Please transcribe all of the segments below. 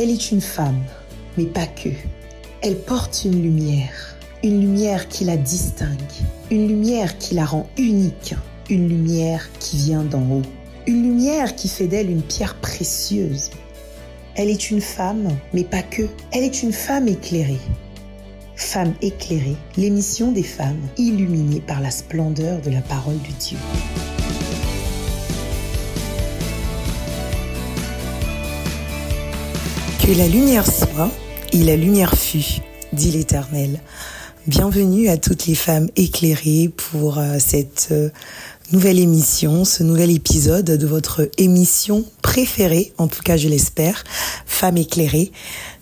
Elle est une femme, mais pas que. Elle porte une lumière qui la distingue, une lumière qui la rend unique, une lumière qui vient d'en haut, une lumière qui fait d'elle une pierre précieuse. Elle est une femme, mais pas que. Elle est une femme éclairée. Femme éclairée, l'émission des femmes illuminées par la splendeur de la parole de Dieu. Que la lumière soit et la lumière fut, dit l'Éternel. Bienvenue à toutes les femmes éclairées pour cette nouvelle émission, ce nouvel épisode de votre émission préférée, en tout cas je l'espère, Femmes éclairées,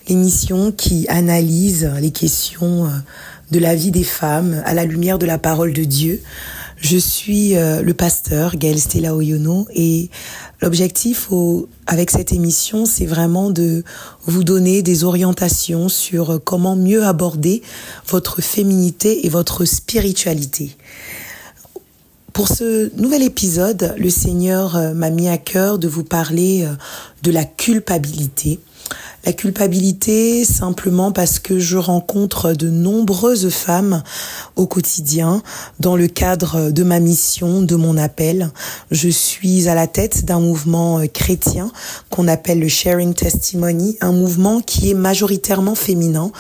l'émission qui analyse les questions de la vie des femmes à la lumière de la parole de Dieu. Je suis le pasteur Gaël Stella Oyono et l'objectif avec cette émission, c'est vraiment de vous donner des orientations sur comment mieux aborder votre féminité et votre spiritualité. Pour ce nouvel épisode, le Seigneur m'a mis à cœur de vous parler de la culpabilité. La culpabilité, simplement parce que je rencontre de nombreuses femmes au quotidien dans le cadre de ma mission, de mon appel. Je suis à la tête d'un mouvement chrétien qu'on appelle le Sharing Testimony, un mouvement qui est majoritairement féminin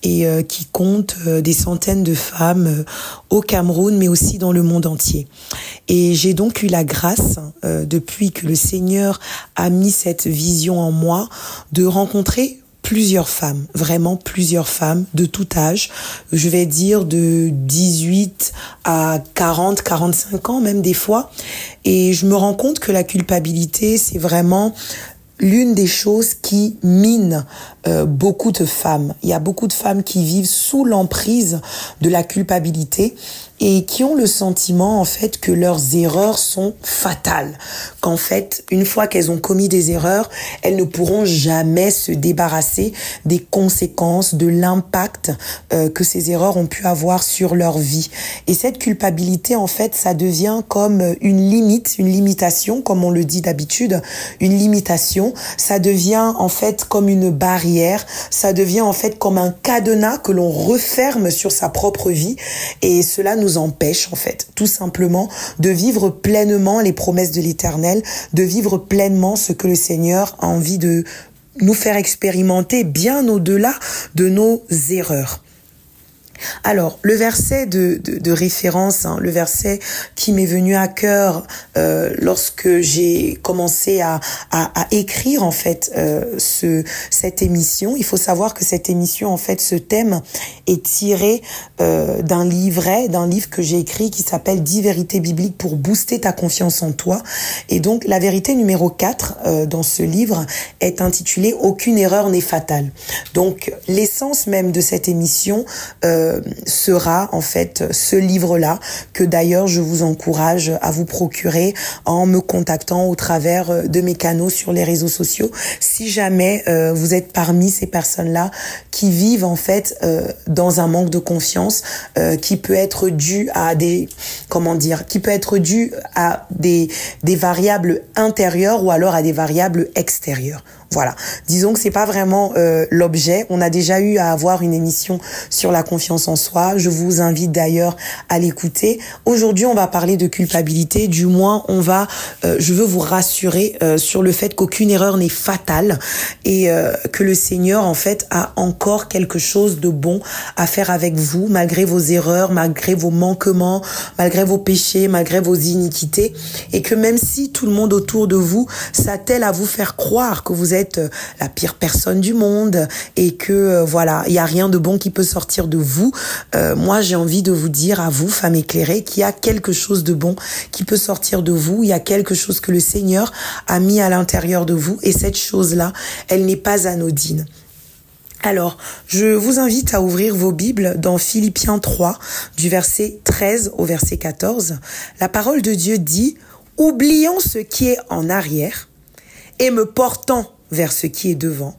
et qui compte des centaines de femmes au Cameroun, mais aussi dans le monde entier. Et j'ai donc eu la grâce, depuis que le Seigneur a mis cette vision en moi, de rencontrer plusieurs femmes, vraiment plusieurs femmes de tout âge, je vais dire de 18 à 40, 45 ans même des fois. Et je me rends compte que la culpabilité, c'est vraiment l'une des choses qui mine beaucoup de femmes. Il y a beaucoup de femmes qui vivent sous l'emprise de la culpabilité et qui ont le sentiment en fait que leurs erreurs sont fatales, qu'en fait une fois qu'elles ont commis des erreurs, elles ne pourront jamais se débarrasser des conséquences, de l'impact que ces erreurs ont pu avoir sur leur vie. Et cette culpabilité en fait, ça devient comme une limite, une limitation, comme on le dit d'habitude, une limitation. Ça devient en fait comme une barrière, ça devient en fait comme un cadenas que l'on referme sur sa propre vie et cela nous empêche en fait tout simplement de vivre pleinement les promesses de l'Éternel, de vivre pleinement ce que le Seigneur a envie de nous faire expérimenter bien au-delà de nos erreurs. Alors, le verset de référence, le verset qui m'est venu à cœur lorsque j'ai commencé à écrire en fait cette émission. Il faut savoir que cette émission, en fait, ce thème est tiré d'un livre que j'ai écrit qui s'appelle 10 vérités bibliques pour booster ta confiance en toi. Et donc, la vérité numéro 4 dans ce livre est intitulée « Aucune erreur n'est fatale ». Donc, l'essence même de cette émission sera en fait ce livre-là que d'ailleurs je vous encourage à vous procurer en me contactant au travers de mes canaux sur les réseaux sociaux. Si jamais vous êtes parmi ces personnes-là qui vivent en fait dans un manque de confiance qui peut être dû à des variables intérieures ou alors à des variables extérieures. Voilà. Disons que c'est pas vraiment l'objet. On a déjà eu à avoir une émission sur la confiance en soi. Je vous invite d'ailleurs à l'écouter. Aujourd'hui, on va parler de culpabilité. Du moins, je veux vous rassurer sur le fait qu'aucune erreur n'est fatale et que le Seigneur, en fait, a encore quelque chose de bon à faire avec vous, malgré vos erreurs, malgré vos manquements, malgré vos péchés, malgré vos iniquités. Et que même si tout le monde autour de vous s'attelle à vous faire croire que vous êtes la pire personne du monde et que il y a rien de bon qui peut sortir de vous. Moi, j'ai envie de vous dire à vous, femmes éclairées, qu'il y a quelque chose de bon qui peut sortir de vous. Il y a quelque chose que le Seigneur a mis à l'intérieur de vous et cette chose-là, elle n'est pas anodine. Alors, je vous invite à ouvrir vos Bibles dans Philippiens 3, du verset 13 au verset 14. La parole de Dieu dit « Oubliant ce qui est en arrière et me portant vers ce qui est devant,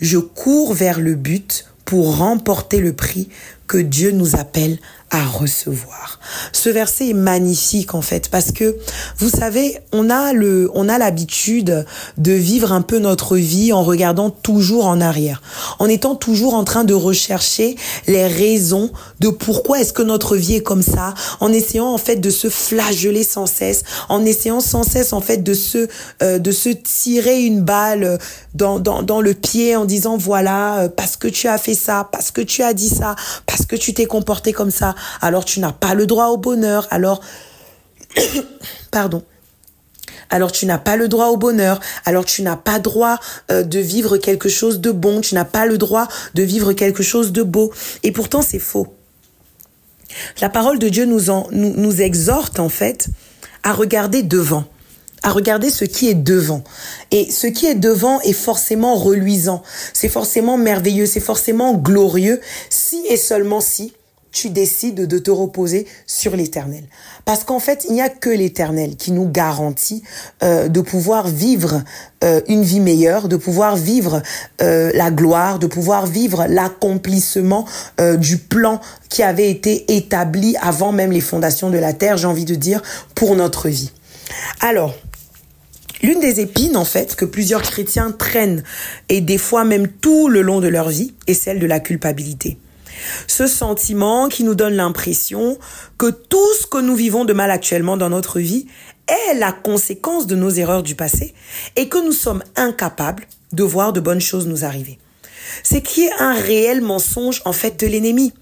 je cours vers le but pour remporter le prix que Dieu nous appelle à recevoir. Ce verset est magnifique en fait parce que vous savez, on a l'habitude de vivre un peu notre vie en regardant toujours en arrière, en étant toujours en train de rechercher les raisons de pourquoi est-ce que notre vie est comme ça, en essayant en fait de se flageller sans cesse, en essayant sans cesse en fait de se tirer une balle dans le pied en disant voilà, parce que tu as fait ça, parce que tu as dit ça, parce que tu t'es comporté comme ça, alors tu n'as pas le droit au bonheur, alors alors tu n'as pas le droit au bonheur, alors tu n'as pas droit de vivre quelque chose de bon, tu n'as pas le droit de vivre quelque chose de beau. Et pourtant c'est faux. La parole de Dieu nous exhorte en fait à regarder devant, à regarder ce qui est devant. Et ce qui est devant est forcément reluisant, c'est forcément merveilleux, c'est forcément glorieux, si et seulement si tu décides de te reposer sur l'Éternel. Parce qu'en fait, il n'y a que l'Éternel qui nous garantit de pouvoir vivre une vie meilleure, de pouvoir vivre la gloire, de pouvoir vivre l'accomplissement du plan qui avait été établi avant même les fondations de la terre, j'ai envie de dire, pour notre vie. Alors, l'une des épines, en fait, que plusieurs chrétiens traînent, et des fois même tout le long de leur vie, est celle de la culpabilité. Ce sentiment qui nous donne l'impression que tout ce que nous vivons de mal actuellement dans notre vie est la conséquence de nos erreurs du passé et que nous sommes incapables de voir de bonnes choses nous arriver. C'est qui est un réel mensonge, en fait, de l'ennemi.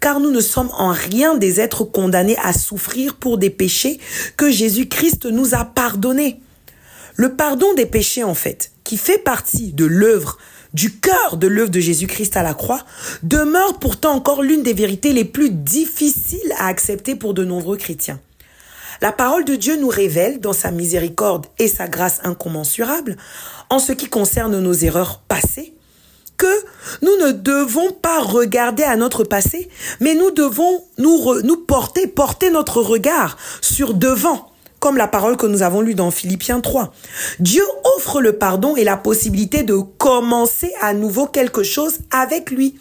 Car nous ne sommes en rien des êtres condamnés à souffrir pour des péchés que Jésus-Christ nous a pardonnés. Le pardon des péchés, en fait, qui fait partie de l'œuvre, du cœur de l'œuvre de Jésus-Christ à la croix, demeure pourtant encore l'une des vérités les plus difficiles à accepter pour de nombreux chrétiens. La parole de Dieu nous révèle, dans sa miséricorde et sa grâce incommensurable, en ce qui concerne nos erreurs passées, que nous ne devons pas regarder à notre passé, mais nous devons nous porter notre regard sur devant, comme la parole que nous avons lue dans Philippiens 3. Dieu offre le pardon et la possibilité de commencer à nouveau quelque chose avec lui,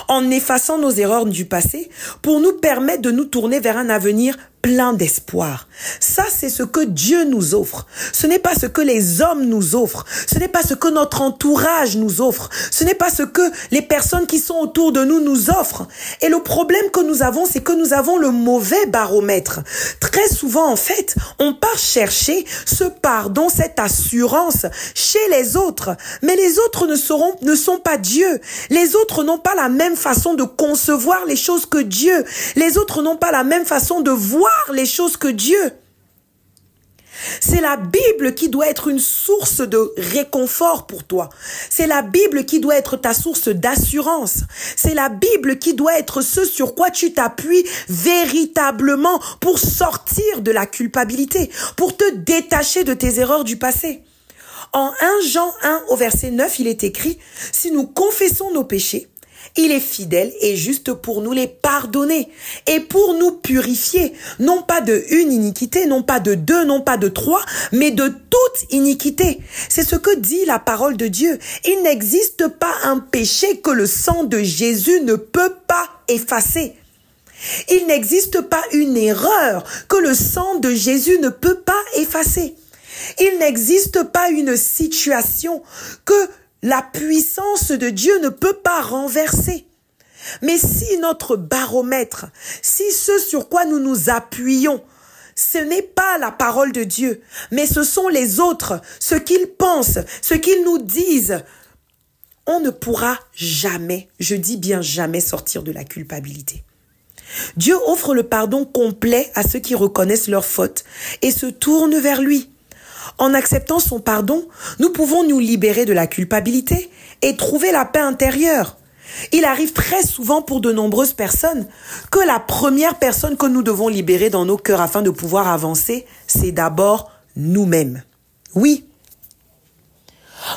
en effaçant nos erreurs du passé pour nous permettre de nous tourner vers un avenir plein d'espoir. Ça, c'est ce que Dieu nous offre. Ce n'est pas ce que les hommes nous offrent. Ce n'est pas ce que notre entourage nous offre. Ce n'est pas ce que les personnes qui sont autour de nous nous offrent. Et le problème que nous avons, c'est que nous avons le mauvais baromètre. Très souvent, en fait, on part chercher ce pardon, cette assurance chez les autres. Mais les autres ne sont pas Dieu. Les autres n'ont pas la même façon de concevoir les choses que Dieu. Les autres n'ont pas la même façon de voir les choses que Dieu. C'est la Bible qui doit être une source de réconfort pour toi. C'est la Bible qui doit être ta source d'assurance. C'est la Bible qui doit être ce sur quoi tu t'appuies véritablement pour sortir de la culpabilité, pour te détacher de tes erreurs du passé. En 1 Jean 1 au verset 9, il est écrit « Si nous confessons nos péchés, il est fidèle et juste pour nous les pardonner et pour nous purifier, non pas de une iniquité, non pas de 2, non pas de 3, mais de toute iniquité. » C'est ce que dit la parole de Dieu. Il n'existe pas un péché que le sang de Jésus ne peut pas effacer. Il n'existe pas une erreur que le sang de Jésus ne peut pas effacer. Il n'existe pas une situation que la puissance de Dieu ne peut pas renverser. Mais si notre baromètre, si ce sur quoi nous nous appuyons, ce n'est pas la parole de Dieu, mais ce sont les autres, ce qu'ils pensent, ce qu'ils nous disent, on ne pourra jamais, je dis bien jamais, sortir de la culpabilité. Dieu offre le pardon complet à ceux qui reconnaissent leurs fautes et se tournent vers lui. En acceptant son pardon, nous pouvons nous libérer de la culpabilité et trouver la paix intérieure. Il arrive très souvent pour de nombreuses personnes que la première personne que nous devons libérer dans nos cœurs afin de pouvoir avancer, c'est d'abord nous-mêmes. Oui.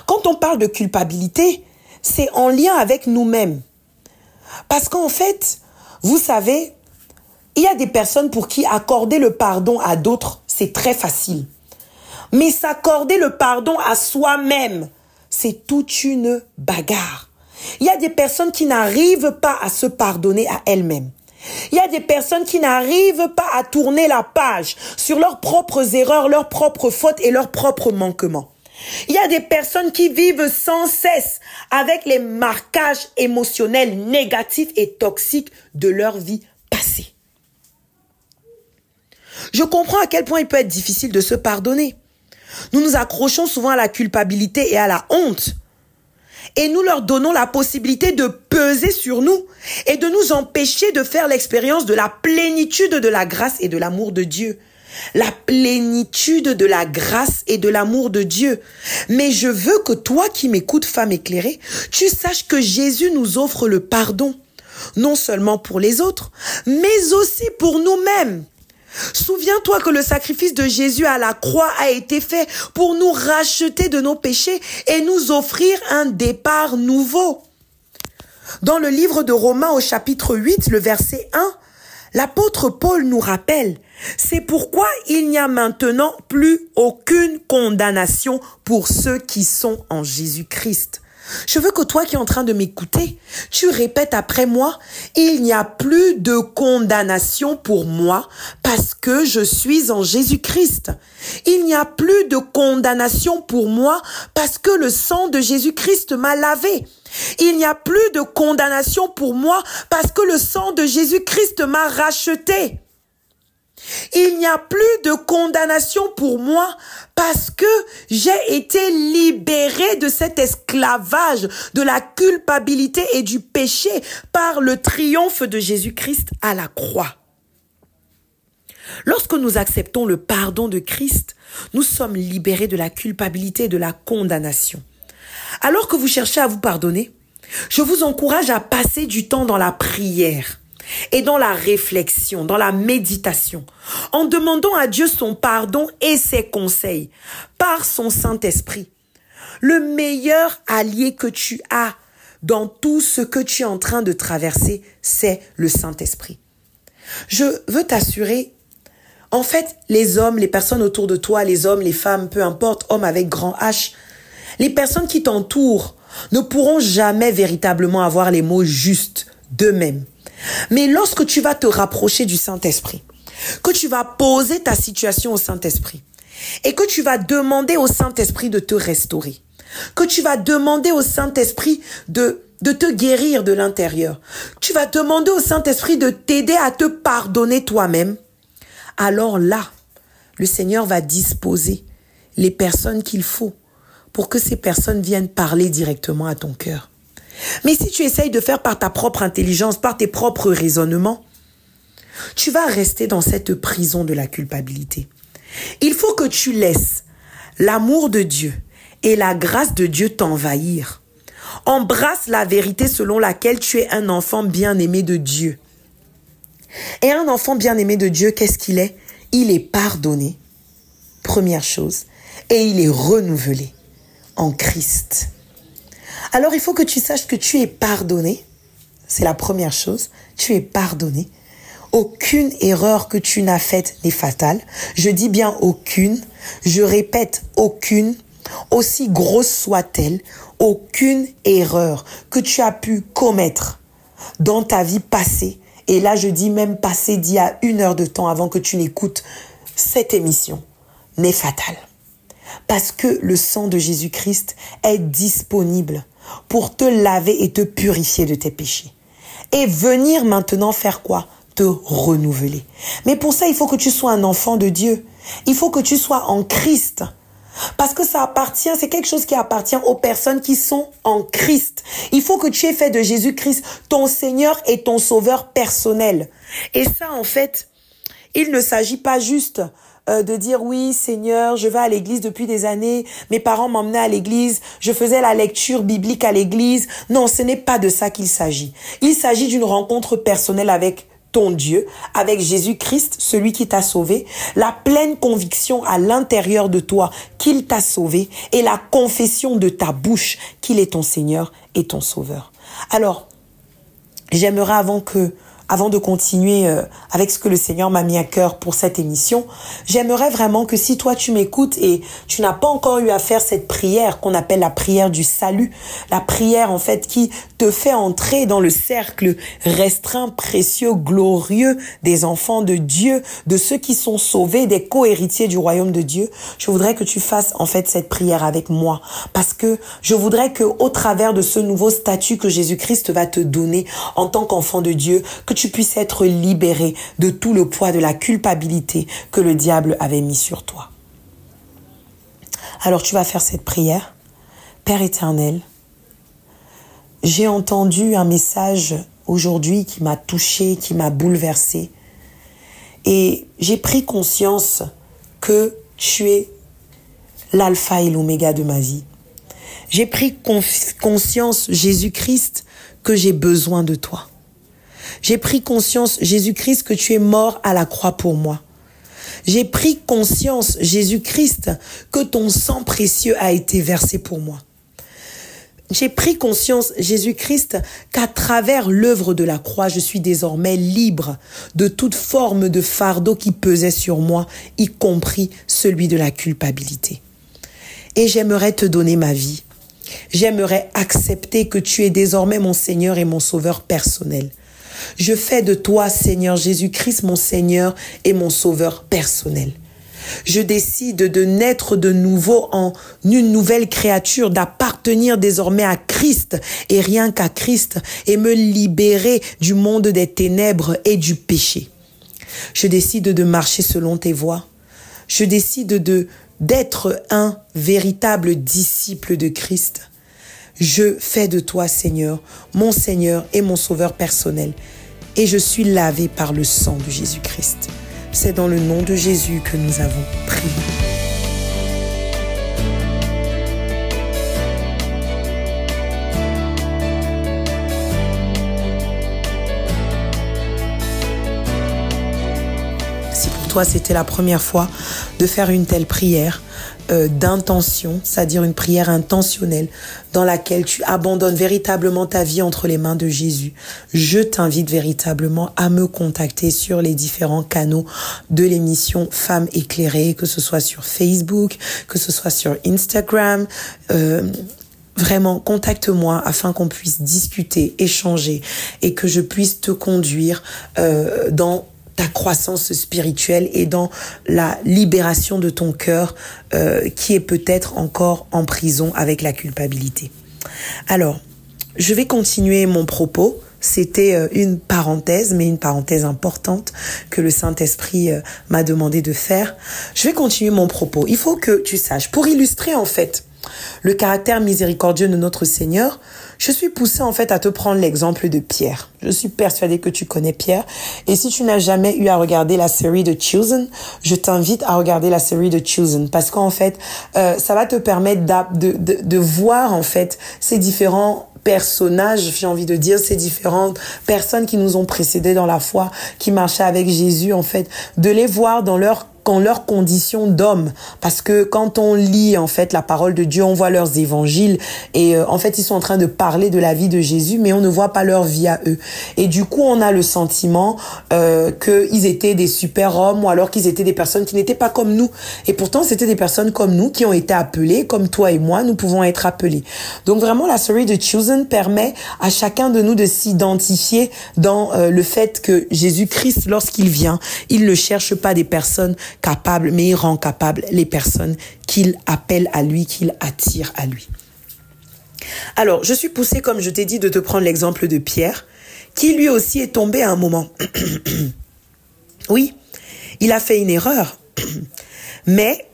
Quand on parle de culpabilité, c'est en lien avec nous-mêmes. Parce qu'en fait, vous savez, il y a des personnes pour qui accorder le pardon à d'autres, c'est très facile. Mais s'accorder le pardon à soi-même, c'est toute une bagarre. Il y a des personnes qui n'arrivent pas à se pardonner à elles-mêmes. Il y a des personnes qui n'arrivent pas à tourner la page sur leurs propres erreurs, leurs propres fautes et leurs propres manquements. Il y a des personnes qui vivent sans cesse avec les marquages émotionnels négatifs et toxiques de leur vie passée. Je comprends à quel point il peut être difficile de se pardonner. Nous nous accrochons souvent à la culpabilité et à la honte. Et nous leur donnons la possibilité de peser sur nous et de nous empêcher de faire l'expérience de la plénitude de la grâce et de l'amour de Dieu. La plénitude de la grâce et de l'amour de Dieu. Mais je veux que toi qui m'écoutes, femme éclairée, tu saches que Jésus nous offre le pardon. Non seulement pour les autres, mais aussi pour nous-mêmes. Souviens-toi que le sacrifice de Jésus à la croix a été fait pour nous racheter de nos péchés et nous offrir un départ nouveau. Dans le livre de Romains au chapitre 8, le verset 1, l'apôtre Paul nous rappelle, c'est pourquoi il n'y a maintenant plus aucune condamnation pour ceux qui sont en Jésus-Christ. Je veux que toi qui es en train de m'écouter, tu répètes après moi, il n'y a plus de condamnation pour moi parce que je suis en Jésus-Christ. Il n'y a plus de condamnation pour moi parce que le sang de Jésus-Christ m'a lavé. Il n'y a plus de condamnation pour moi parce que le sang de Jésus-Christ m'a racheté. Il n'y a plus de condamnation pour moi parce que j'ai été libéré de cet esclavage, de la culpabilité et du péché par le triomphe de Jésus-Christ à la croix. Lorsque nous acceptons le pardon de Christ, nous sommes libérés de la culpabilité et de la condamnation. Alors que vous cherchez à vous pardonner, je vous encourage à passer du temps dans la prière et dans la réflexion, dans la méditation, en demandant à Dieu son pardon et ses conseils par son Saint-Esprit. Le meilleur allié que tu as dans tout ce que tu es en train de traverser, c'est le Saint-Esprit. Je veux t'assurer, en fait, les hommes, les personnes autour de toi, les hommes, les femmes, peu importe, hommes avec grand H, les personnes qui t'entourent ne pourront jamais véritablement avoir les mots justes d'eux-mêmes. Mais lorsque tu vas te rapprocher du Saint-Esprit, que tu vas poser ta situation au Saint-Esprit et que tu vas demander au Saint-Esprit de te restaurer, que tu vas demander au Saint-Esprit de te guérir de l'intérieur, tu vas demander au Saint-Esprit de t'aider à te pardonner toi-même, alors là, le Seigneur va disposer les personnes qu'il faut pour que ces personnes viennent parler directement à ton cœur. Mais si tu essayes de faire par ta propre intelligence, par tes propres raisonnements, tu vas rester dans cette prison de la culpabilité. Il faut que tu laisses l'amour de Dieu et la grâce de Dieu t'envahir. Embrasse la vérité selon laquelle tu es un enfant bien-aimé de Dieu. Et un enfant bien-aimé de Dieu, qu'est-ce qu'il est? Il est pardonné, première chose, et il est renouvelé en Christ. Alors, il faut que tu saches que tu es pardonné. C'est la première chose. Tu es pardonné. Aucune erreur que tu n'as faite n'est fatale. Je dis bien aucune. Je répète aucune. Aussi grosse soit-elle, aucune erreur que tu as pu commettre dans ta vie passée. Et là, je dis même passée d'il y a 1 heure de temps avant que tu n'écoutes cette émission, n'est fatale. Parce que le sang de Jésus-Christ est disponible pour te laver et te purifier de tes péchés. Et venir maintenant faire quoi? Te renouveler. Mais pour ça, il faut que tu sois un enfant de Dieu. Il faut que tu sois en Christ. Parce que ça appartient, c'est quelque chose qui appartient aux personnes qui sont en Christ. Il faut que tu aies fait de Jésus-Christ ton Seigneur et ton Sauveur personnel. Et ça, en fait, il ne s'agit pas juste de dire oui Seigneur, je vais à l'église depuis des années, mes parents m'emmenaient à l'église, je faisais la lecture biblique à l'église. Non, ce n'est pas de ça qu'il s'agit. Il s'agit d'une rencontre personnelle avec ton Dieu, avec Jésus-Christ, celui qui t'a sauvé, la pleine conviction à l'intérieur de toi qu'il t'a sauvé et la confession de ta bouche qu'il est ton Seigneur et ton Sauveur. Alors, j'aimerais avant que avant de continuer avec ce que le Seigneur m'a mis à cœur pour cette émission, j'aimerais vraiment que si toi tu m'écoutes et tu n'as pas encore eu à faire cette prière qu'on appelle la prière du salut, la prière en fait qui te fait entrer dans le cercle restreint, précieux, glorieux des enfants de Dieu, de ceux qui sont sauvés, des co-héritiers du royaume de Dieu, je voudrais que tu fasses en fait cette prière avec moi parce que je voudrais que au travers de ce nouveau statut que Jésus-Christ va te donner en tant qu'enfant de Dieu, que tu puisses être libéré de tout le poids de la culpabilité que le diable avait mis sur toi. Alors tu vas faire cette prière. Père éternel, j'ai entendu un message aujourd'hui qui m'a touché, qui m'a bouleversé. Et j'ai pris conscience que tu es l'alpha et l'oméga de ma vie. J'ai pris conscience, Jésus-Christ, que j'ai besoin de toi. J'ai pris conscience, Jésus-Christ, que tu es mort à la croix pour moi. J'ai pris conscience, Jésus-Christ, que ton sang précieux a été versé pour moi. J'ai pris conscience, Jésus-Christ, qu'à travers l'œuvre de la croix, je suis désormais libre de toute forme de fardeau qui pesait sur moi, y compris celui de la culpabilité. Et j'aimerais te donner ma vie. J'aimerais accepter que tu es désormais mon Seigneur et mon Sauveur personnel. Je fais de toi, Seigneur Jésus-Christ, mon Seigneur et mon Sauveur personnel. Je décide de naître de nouveau en une nouvelle créature, d'appartenir désormais à Christ et rien qu'à Christ et me libérer du monde des ténèbres et du péché. Je décide de marcher selon tes voies. Je décide d'être un véritable disciple de Christ. Je fais de toi, Seigneur, mon Seigneur et mon Sauveur personnel. Et je suis lavé par le sang de Jésus-Christ. C'est dans le nom de Jésus que nous avons prié. Si pour toi c'était la première fois de faire une telle prière, d'intention, c'est-à-dire une prière intentionnelle dans laquelle tu abandonnes véritablement ta vie entre les mains de Jésus, je t'invite véritablement à me contacter sur les différents canaux de l'émission Femmes éclairées, que ce soit sur Facebook, que ce soit sur Instagram. Vraiment, contacte-moi afin qu'on puisse discuter, échanger et que je puisse te conduire dans ta croissance spirituelle et dans la libération de ton cœur qui est peut-être encore en prison avec la culpabilité. Alors, je vais continuer mon propos. C'était une parenthèse, mais une parenthèse importante que le Saint-Esprit m'a demandé de faire. Je vais continuer mon propos. Il faut que tu saches, pour illustrer en fait le caractère miséricordieux de notre Seigneur, je suis poussée en fait à te prendre l'exemple de Pierre. Je suis persuadée que tu connais Pierre. Et si tu n'as jamais eu à regarder la série de Chosen, je t'invite à regarder la série de Chosen. Parce qu'en fait, ça va te permettre de voir en fait ces différents personnages, j'ai envie de dire, ces différentes personnes qui nous ont précédés dans la foi, qui marchaient avec Jésus en fait, de les voir dans leur condition d'homme, parce que quand on lit en fait la parole de Dieu, on voit leurs évangiles et en fait ils sont en train de parler de la vie de Jésus, mais on ne voit pas leur vie à eux. Et du coup on a le sentiment qu'ils étaient des super-hommes ou alors qu'ils étaient des personnes qui n'étaient pas comme nous. Et pourtant c'était des personnes comme nous qui ont été appelées, comme toi et moi, nous pouvons être appelés. Donc vraiment la série de Chosen permet à chacun de nous de s'identifier dans le fait que Jésus-Christ, lorsqu'il vient, il ne cherche pas des personnes capable, mais il rend capable les personnes qu'il appelle à lui, qu'il attire à lui. Alors, je suis poussée, comme je t'ai dit, de te prendre l'exemple de Pierre, qui lui aussi est tombé à un moment. Oui, il a fait une erreur, mais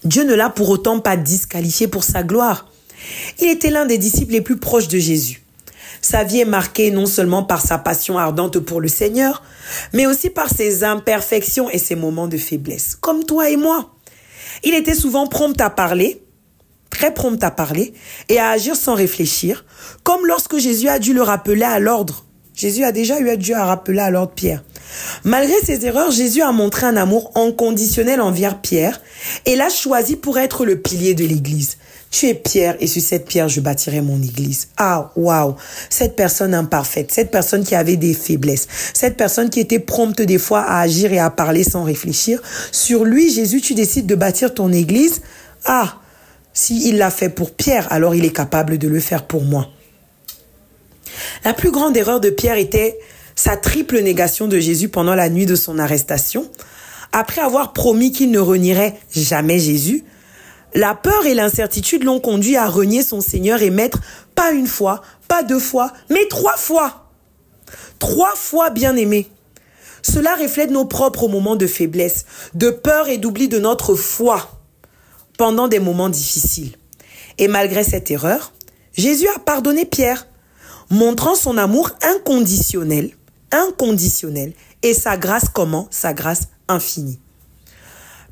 Dieu ne l'a pour autant pas disqualifié pour sa gloire. Il était l'un des disciples les plus proches de Jésus. Sa vie est marquée non seulement par sa passion ardente pour le Seigneur, mais aussi par ses imperfections et ses moments de faiblesse, comme toi et moi. Il était souvent prompt à parler, très prompt à parler, et à agir sans réfléchir, comme lorsque Jésus a dû le rappeler à l'ordre. Jésus a déjà eu Dieu à rappeler à l'ordre Pierre. Malgré ses erreurs, Jésus a montré un amour inconditionnel envers Pierre et l'a choisi pour être le pilier de l'église. Tu es Pierre et sur cette pierre, je bâtirai mon église. Ah, waouh! Cette personne imparfaite, cette personne qui avait des faiblesses, cette personne qui était prompte des fois à agir et à parler sans réfléchir. Sur lui, Jésus, tu décides de bâtir ton église. Ah, s'il l'a fait pour Pierre, alors il est capable de le faire pour moi. La plus grande erreur de Pierre était sa triple négation de Jésus pendant la nuit de son arrestation. Après avoir promis qu'il ne renierait jamais Jésus, la peur et l'incertitude l'ont conduit à renier son Seigneur et mettre pas une fois, pas deux fois, mais 3 fois. 3 fois, bien-aimé. Cela reflète nos propres moments de faiblesse, de peur et d'oubli de notre foi pendant des moments difficiles. Et malgré cette erreur, Jésus a pardonné Pierre, montrant son amour inconditionnel, et sa grâce comment? Sa grâce infinie.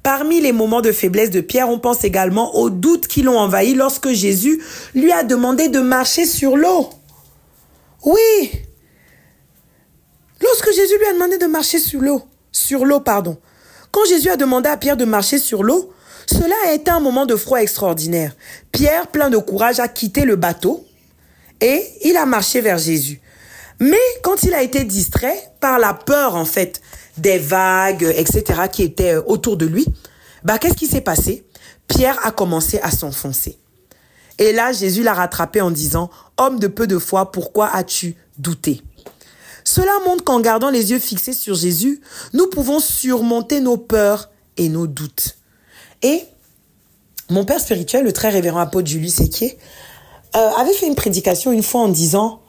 Parmi les moments de faiblesse de Pierre, on pense également aux doutes qui l'ont envahi lorsque Jésus lui a demandé de marcher sur l'eau. Oui! Lorsque Jésus lui a demandé de marcher sur l'eau. Quand Jésus a demandé à Pierre de marcher sur l'eau, cela a été un moment de froid extraordinaire. Pierre, plein de courage, a quitté le bateau et il a marché vers Jésus. Mais quand il a été distrait par la peur, en fait, des vagues, etc., qui étaient autour de lui, qu'est-ce qui s'est passé? Pierre a commencé à s'enfoncer. Et là, Jésus l'a rattrapé en disant, « Homme de peu de foi, pourquoi as-tu douté ?» Cela montre qu'en gardant les yeux fixés sur Jésus, nous pouvons surmonter nos peurs et nos doutes. Et mon père spirituel, le très révérend apôtre Julius Séquier, avait fait une prédication une fois en disant,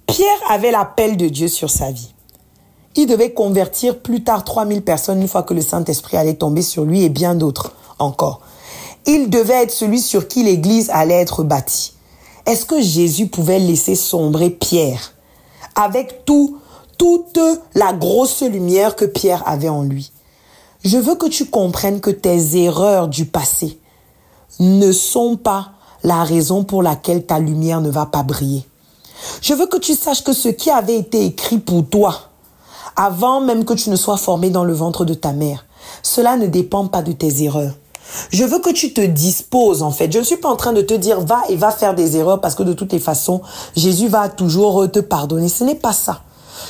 Pierre avait l'appel de Dieu sur sa vie. Il devait convertir plus tard 3000 personnes une fois que le Saint-Esprit allait tomber sur lui et bien d'autres encore. Il devait être celui sur qui l'église allait être bâtie. Est-ce que Jésus pouvait laisser sombrer Pierre avec toute la grosse lumière que Pierre avait en lui? Je veux que tu comprennes que tes erreurs du passé ne sont pas la raison pour laquelle ta lumière ne va pas briller. Je veux que tu saches que ce qui avait été écrit pour toi, avant même que tu ne sois formé dans le ventre de ta mère, cela ne dépend pas de tes erreurs. Je veux que tu te disposes, en fait. Je ne suis pas en train de te dire, va faire des erreurs parce que de toutes les façons, Jésus va toujours te pardonner. Ce n'est pas ça.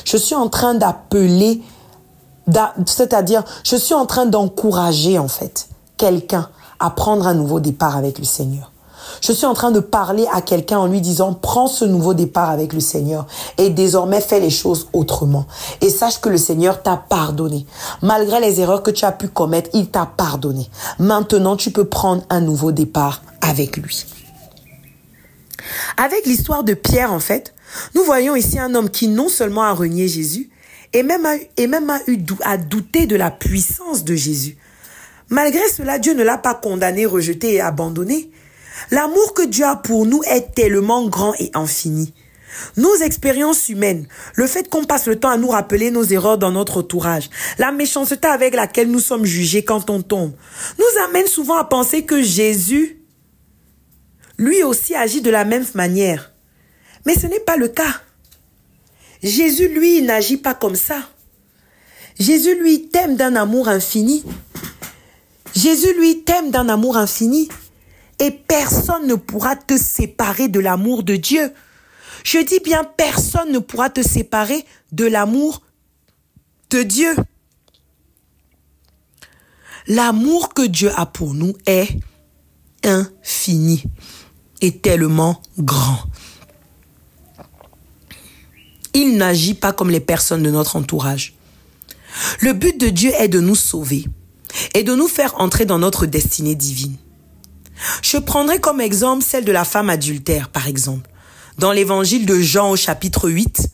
Je suis en train d'appeler, c'est-à-dire, je suis en train d'encourager, en fait, quelqu'un à prendre un nouveau départ avec le Seigneur. Je suis en train de parler à quelqu'un en lui disant, prends ce nouveau départ avec le Seigneur et désormais fais les choses autrement. Et sache que le Seigneur t'a pardonné. Malgré les erreurs que tu as pu commettre, il t'a pardonné. Maintenant, tu peux prendre un nouveau départ avec lui. Avec l'histoire de Pierre, en fait, nous voyons ici un homme qui non seulement a renié Jésus, et même a douté de la puissance de Jésus. Malgré cela, Dieu ne l'a pas condamné, rejeté et abandonné. L'amour que Dieu a pour nous est tellement grand et infini. Nos expériences humaines, le fait qu'on passe le temps à nous rappeler nos erreurs dans notre entourage, la méchanceté avec laquelle nous sommes jugés quand on tombe, nous amènent souvent à penser que Jésus, lui aussi, agit de la même manière. Mais ce n'est pas le cas. Jésus, lui, il n'agit pas comme ça. Jésus, lui, t'aime d'un amour infini. Jésus, lui, t'aime d'un amour infini. Et personne ne pourra te séparer de l'amour de Dieu. Je dis bien, personne ne pourra te séparer de l'amour de Dieu. L'amour que Dieu a pour nous est infini et tellement grand. Il n'agit pas comme les personnes de notre entourage. Le but de Dieu est de nous sauver et de nous faire entrer dans notre destinée divine. Je prendrai comme exemple celle de la femme adultère, par exemple. Dans l'évangile de Jean au chapitre 8,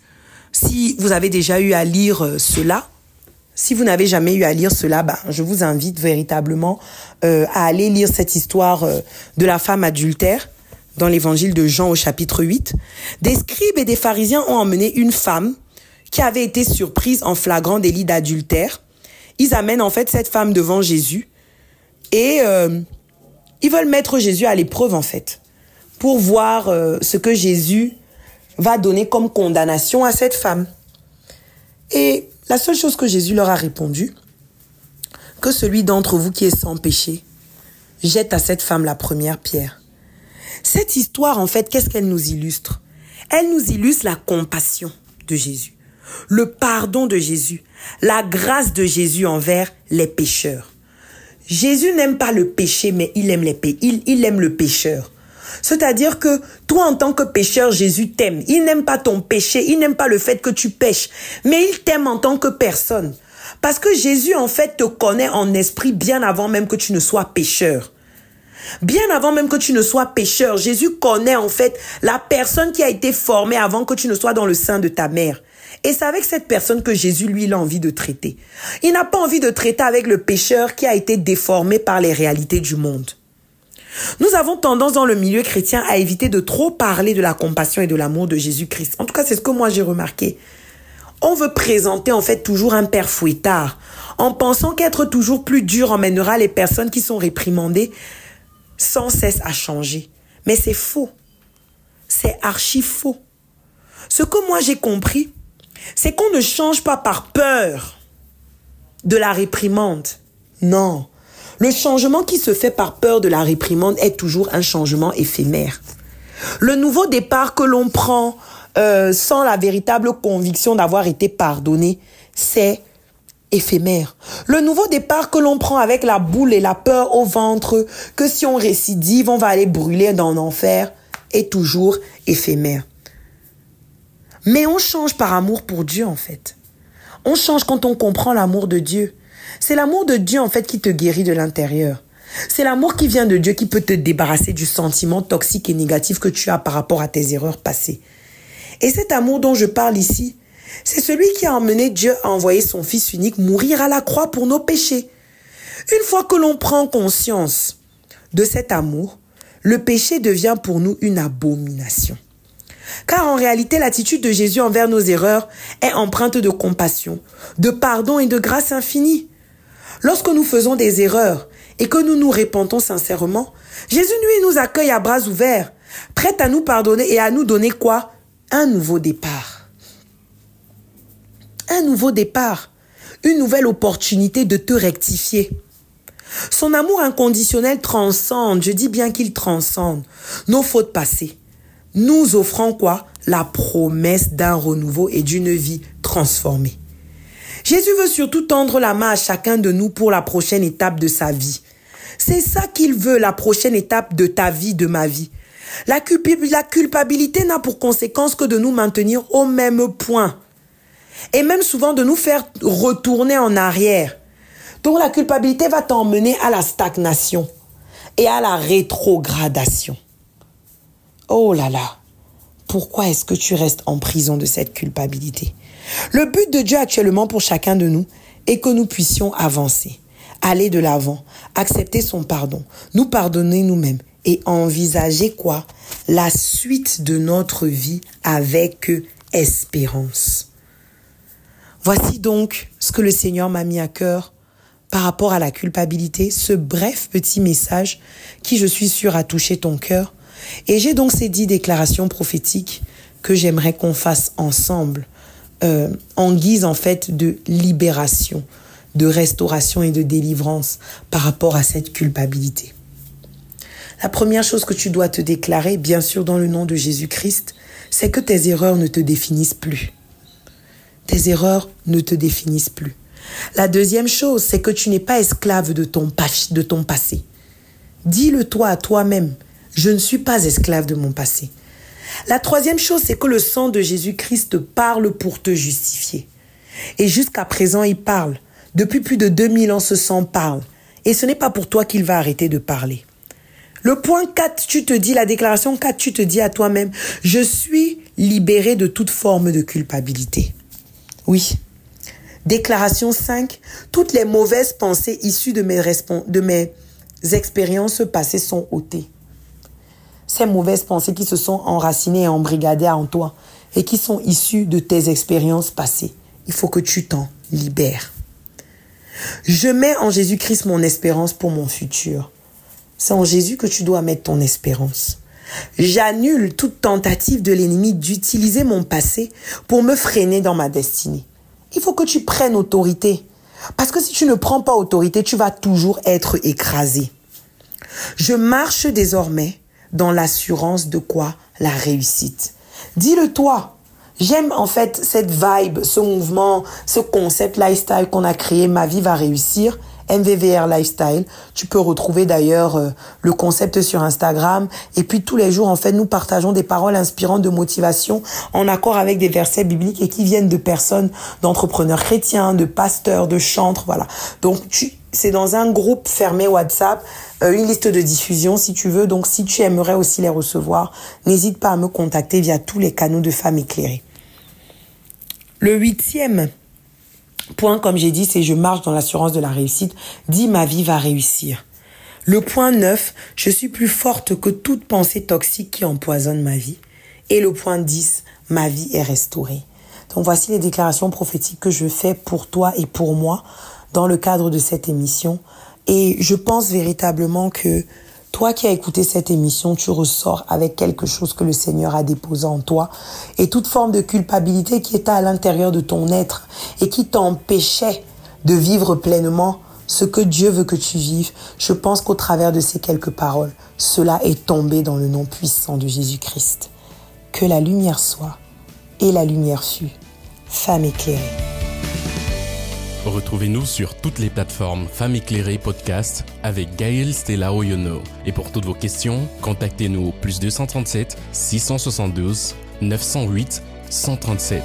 si vous avez déjà eu à lire cela, si vous n'avez jamais eu à lire cela, je vous invite véritablement à aller lire cette histoire de la femme adultère dans l'évangile de Jean au chapitre 8. Des scribes et des pharisiens ont emmené une femme qui avait été surprise en flagrant délit d'adultère. Ils amènent en fait cette femme devant Jésus et ils veulent mettre Jésus à l'épreuve, en fait, pour voir ce que Jésus va donner comme condamnation à cette femme. Et la seule chose que Jésus leur a répondu, que celui d'entre vous qui est sans péché jette à cette femme la première pierre. Cette histoire, en fait, qu'est-ce qu'elle nous illustre? Elle nous illustre la compassion de Jésus, le pardon de Jésus, la grâce de Jésus envers les pécheurs. Jésus n'aime pas le péché, mais il aime il aime le pécheur. C'est-à-dire que toi, en tant que pécheur, Jésus t'aime. Il n'aime pas ton péché, il n'aime pas le fait que tu pêches, mais il t'aime en tant que personne. Parce que Jésus, en fait, te connaît en esprit bien avant même que tu ne sois pécheur. Bien avant même que tu ne sois pécheur, Jésus connaît en fait la personne qui a été formée avant que tu ne sois dans le sein de ta mère. Et c'est avec cette personne que Jésus, lui, il a envie de traiter. Il n'a pas envie de traiter avec le pécheur qui a été déformé par les réalités du monde. Nous avons tendance dans le milieu chrétien à éviter de trop parler de la compassion et de l'amour de Jésus-Christ. En tout cas, c'est ce que moi j'ai remarqué. On veut présenter en fait toujours un père fouettard, en pensant qu'être toujours plus dur emmènera les personnes qui sont réprimandées sans cesse à changer. Mais c'est faux. C'est archi faux. Ce que moi j'ai compris, c'est qu'on ne change pas par peur de la réprimande. Non. Le changement qui se fait par peur de la réprimande est toujours un changement éphémère. Le nouveau départ que l'on prend sans la véritable conviction d'avoir été pardonné, c'est éphémère. Le nouveau départ que l'on prend avec la boule et la peur au ventre, que si on récidive, on va aller brûler dans l'enfer, est toujours éphémère. Mais on change par amour pour Dieu, en fait. On change quand on comprend l'amour de Dieu. C'est l'amour de Dieu, en fait, qui te guérit de l'intérieur. C'est l'amour qui vient de Dieu qui peut te débarrasser du sentiment toxique et négatif que tu as par rapport à tes erreurs passées. Et cet amour dont je parle ici, c'est celui qui a emmené Dieu à envoyer son Fils unique mourir à la croix pour nos péchés. Une fois que l'on prend conscience de cet amour, le péché devient pour nous une abomination. Car en réalité, l'attitude de Jésus envers nos erreurs est empreinte de compassion, de pardon et de grâce infinie. Lorsque nous faisons des erreurs et que nous nous repentons sincèrement, Jésus, lui, nous accueille à bras ouverts, prêt à nous pardonner et à nous donner quoi? Un nouveau départ. Un nouveau départ. Une nouvelle opportunité de te rectifier. Son amour inconditionnel transcende, je dis bien qu'il transcende, nos fautes passées, nous offrant quoi? La promesse d'un renouveau et d'une vie transformée. Jésus veut surtout tendre la main à chacun de nous pour la prochaine étape de sa vie. C'est ça qu'il veut, la prochaine étape de ta vie, de ma vie. La culpabilité n'a pour conséquence que de nous maintenir au même point. Et même souvent de nous faire retourner en arrière. Donc la culpabilité va t'emmener à la stagnation et à la rétrogradation. Oh là là, pourquoi est-ce que tu restes en prison de cette culpabilité? Le but de Dieu actuellement pour chacun de nous est que nous puissions avancer, aller de l'avant, accepter son pardon, nous pardonner nous-mêmes et envisager quoi? La suite de notre vie avec espérance. Voici donc ce que le Seigneur m'a mis à cœur par rapport à la culpabilité, ce bref petit message qui, je suis sûre, a touché ton cœur. Et j'ai donc ces 10 déclarations prophétiques que j'aimerais qu'on fasse ensemble, en guise en fait de libération, de restauration et de délivrance par rapport à cette culpabilité. La première chose que tu dois te déclarer, bien sûr dans le nom de Jésus-Christ, c'est que tes erreurs ne te définissent plus. Tes erreurs ne te définissent plus. La deuxième chose, c'est que tu n'es pas esclave de ton passé. Dis-le toi à toi-même, je ne suis pas esclave de mon passé. La troisième chose, c'est que le sang de Jésus-Christ parle pour te justifier. Et jusqu'à présent, il parle. Depuis plus de 2000 ans, ce sang parle. Et ce n'est pas pour toi qu'il va arrêter de parler. Le point 4, tu te dis, la déclaration 4, tu te dis à toi-même, je suis libéré de toute forme de culpabilité. Oui. Déclaration 5, toutes les mauvaises pensées issues de mes expériences passées sont ôtées. Ces mauvaises pensées qui se sont enracinées et embrigadées en toi et qui sont issues de tes expériences passées, il faut que tu t'en libères. Je mets en Jésus-Christ mon espérance pour mon futur. C'est en Jésus que tu dois mettre ton espérance. J'annule toute tentative de l'ennemi d'utiliser mon passé pour me freiner dans ma destinée. Il faut que tu prennes autorité. Parce que si tu ne prends pas autorité, tu vas toujours être écrasé. Je marche désormais dans l'assurance de quoi? La réussite. Dis-le toi. J'aime en fait cette vibe, ce mouvement, ce concept lifestyle qu'on a créé, Ma vie va réussir, MVVR Lifestyle. Tu peux retrouver d'ailleurs le concept sur Instagram. Et puis tous les jours, en fait, nous partageons des paroles inspirantes de motivation en accord avec des versets bibliques et qui viennent de personnes, d'entrepreneurs chrétiens, de pasteurs, de chantres, voilà. Donc, c'est dans un groupe fermé WhatsApp, une liste de diffusion si tu veux. Donc, si tu aimerais aussi les recevoir, n'hésite pas à me contacter via tous les canaux de Femmes éclairées. Le 8e point, comme j'ai dit, c'est je marche dans l'assurance de la réussite. Dis ma vie va réussir. Le point 9, je suis plus forte que toute pensée toxique qui empoisonne ma vie. Et le point 10, ma vie est restaurée. Donc voici les déclarations prophétiques que je fais pour toi et pour moi dans le cadre de cette émission. Et je pense véritablement que toi qui as écouté cette émission, tu ressors avec quelque chose que le Seigneur a déposé en toi. Et toute forme de culpabilité qui était à l'intérieur de ton être et qui t'empêchait de vivre pleinement ce que Dieu veut que tu vives, je pense qu'au travers de ces quelques paroles, cela est tombé dans le nom puissant de Jésus-Christ. Que la lumière soit et la lumière fut. Femme éclairée. Retrouvez-nous sur toutes les plateformes Femmes éclairées podcast avec Gaëlle Stella Oyono. Et pour toutes vos questions, contactez-nous au +237 672 908 137.